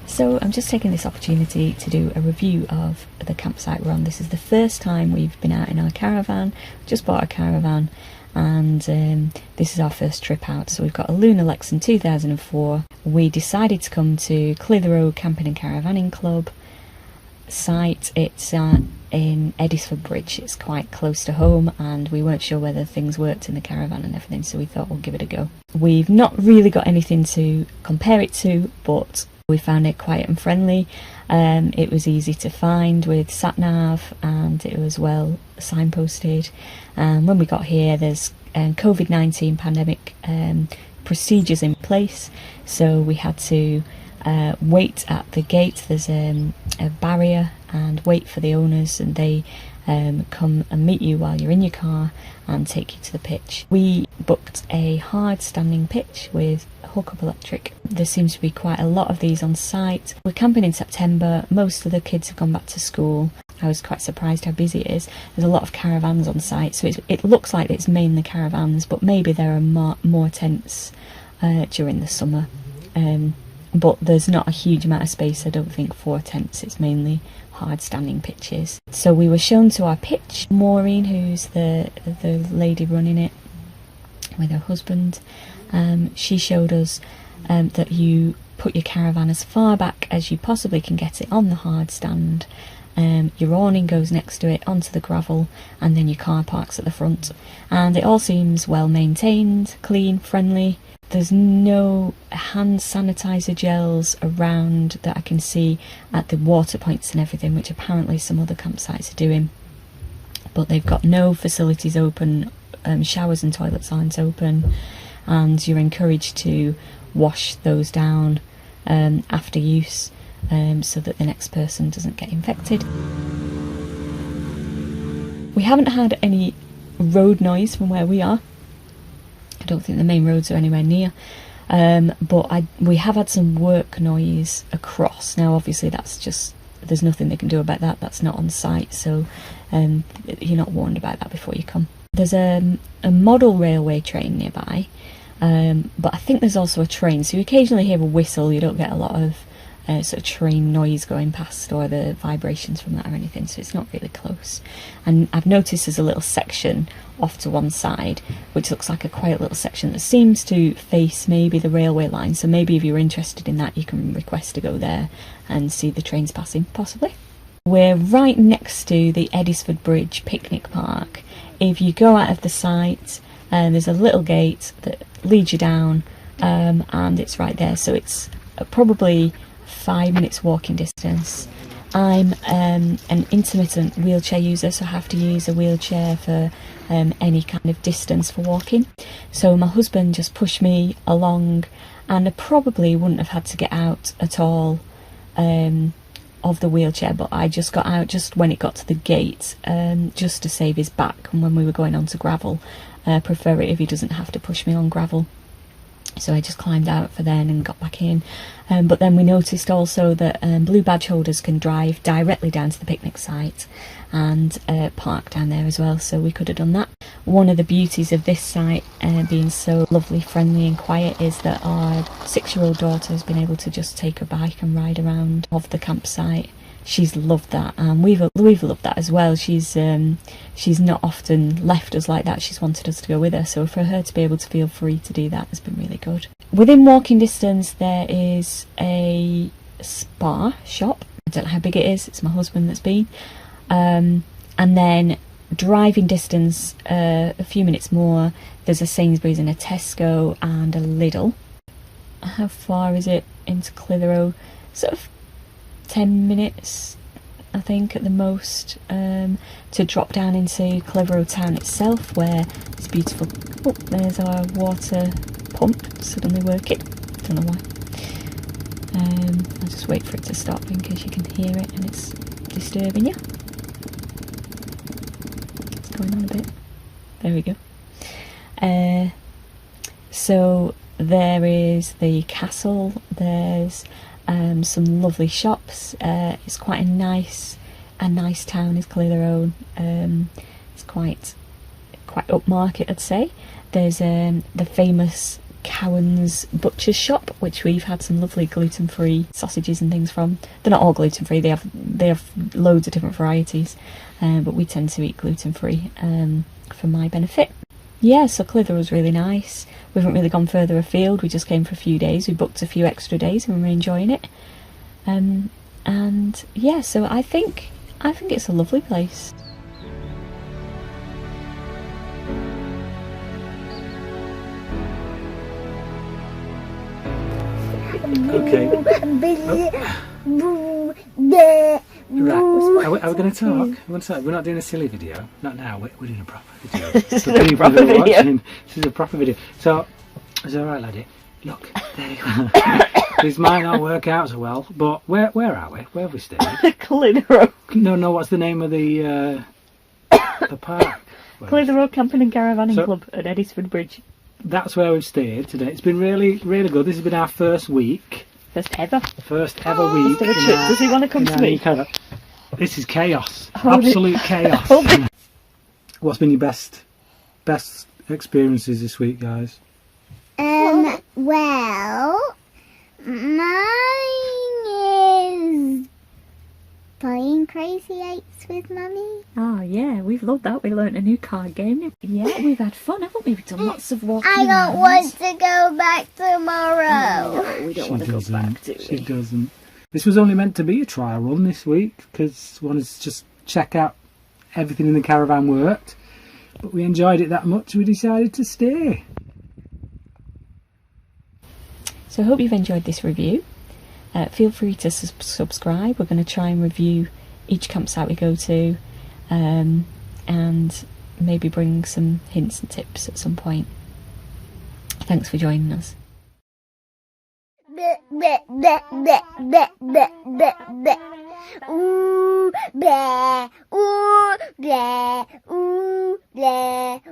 So I'm just taking this opportunity to do a review of the campsite we're on. This is the first time we've been out in our caravan. Just bought a caravan, and this is our first trip out. So we've got a Lunar Lexan 2004. We decided to come to Clitheroe Camping and Caravanning Club site. It's in Edisford Bridge. It's quite close to home, and we weren't sure whether things worked in the caravan and everything, so we thought we'll give it a go. We've not really got anything to compare it to, but we found it quiet and friendly. It was easy to find with sat-nav, and it was well signposted. When we got here, there's COVID-19 pandemic procedures in place, so we had to wait at the gate. There's a barrier, and wait for the owners, and they come and meet you while you're in your car and take you to the pitch. We booked a hard standing pitch with hookup electric. There seems to be quite a lot of these on site. We're camping in September. Most of the kids have gone back to school. I was quite surprised how busy it is. There's a lot of caravans on site, so it looks like it's mainly caravans, but maybe there are more tents during the summer. But there's not a huge amount of space, I don't think, for tents. It's mainly hard standing pitches. So we were shown to our pitch. Maureen, who's the lady running it with her husband, she showed us that you put your caravan as far back as you possibly can get it on the hard stand. Your awning goes next to it onto the gravel, and then your car parks at the front. And it all seems well maintained, clean, friendly. There's no hand sanitizer gels around that I can see at the water points and everything, which apparently some other campsites are doing. But they've got no facilities open, showers and toilets aren't open, and you're encouraged to wash those down after use, so that the next person doesn't get infected. We haven't had any road noise from where we are. I don't think the main roads are anywhere near, but we have had some work noise across. Now obviously that's just, there's nothing they can do about that, that's not on site, so you're not warned about that before you come. There's a model railway train nearby, but I think there's also a train, so you occasionally hear a whistle. You don't get a lot of sort of train noise going past, or the vibrations from that or anything, so it's not really close. And I've noticed there's a little section off to one side which looks like a quiet little section that seems to face maybe the railway line, so maybe if you're interested in that you can request to go there and see the trains passing, possibly. We're right next to the Edisford Bridge picnic park. If you go out of the site, there's a little gate that leads you down, and it's right there, so it's probably 5 minutes walking distance. I'm an intermittent wheelchair user, so I have to use a wheelchair for any kind of distance for walking. So my husband just pushed me along, and I probably wouldn't have had to get out at all of the wheelchair, but I just got out just when it got to the gate, just to save his back. And when we were going onto gravel, I prefer it if he doesn't have to push me on gravel. So I just climbed out for then and got back in. But then we noticed also that blue badge holders can drive directly down to the picnic site and park down there as well, so we could have done that. One of the beauties of this site being so lovely, friendly and quiet is that our 6-year-old daughter has been able to just take her bike and ride around of the campsite. She's loved that, and we've loved that as well. She's not often left us like that. She's wanted us to go with her, so for her to be able to feel free to do that has been really good. Within walking distance there is a spa shop. I don't know how big it is, it's my husband that's been. And then driving distance, a few minutes more, there's a Sainsbury's and a Tesco and a Lidl. How far is it into Clitheroe? Sort of 10 minutes, I think, at the most, to drop down into Clitheroe town itself, where it's beautiful. Oh, there's our water pump suddenly working. Don't know why. I'll just wait for it to stop in case you can hear it and it's disturbing you. It's going on a bit. There we go. So there is the castle. There's some lovely shops. It's quite a nice town, is Clitheroe. It's quite upmarket, I'd say. There's the famous Cowan's Butcher's Shop, which we've had some lovely gluten-free sausages and things from. They're not all gluten-free, they have loads of different varieties, but we tend to eat gluten-free for my benefit. Yeah, so Clitheroe was really nice. We haven't really gone further afield, we just came for a few days. We booked a few extra days and we're enjoying it. And yeah, so I think it's a lovely place. Okay. Right. Are we going to talk? We're not doing a silly video. Not now. We're doing a proper video. This is a proper video. This is a proper video. So, it's all right, laddie. Look, there you go. These might not work out so well, but where are we? Where have we stayed? Clitheroe. No. What's the name of the park? Clitheroe Camping and Caravanning Club at Eddisford Bridge. That's where we've stayed today. It's been really, really good. This has been our first week. First ever week. Does he want to come to me? This is chaos. Absolute chaos. What's been your best experiences this week, guys? Well, mine is playing Crazy Eights with Mummy. Oh yeah, we've loved that. We learnt a new card game. Yeah, we've had fun, haven't we? We've done lots of walking. I don't want to go back tomorrow. No, we don't want to go back, do we? She doesn't. This was only meant to be a trial run this week because we wanted to just check out everything in the caravan worked. But we enjoyed it that much, we decided to stay. So I hope you've enjoyed this review. Feel free to subscribe. We're going to try and review each campsite we go to, and maybe bring some hints and tips at some point. Thanks for joining us. Ooh, bleh, ooh, bleh, ooh, bleh.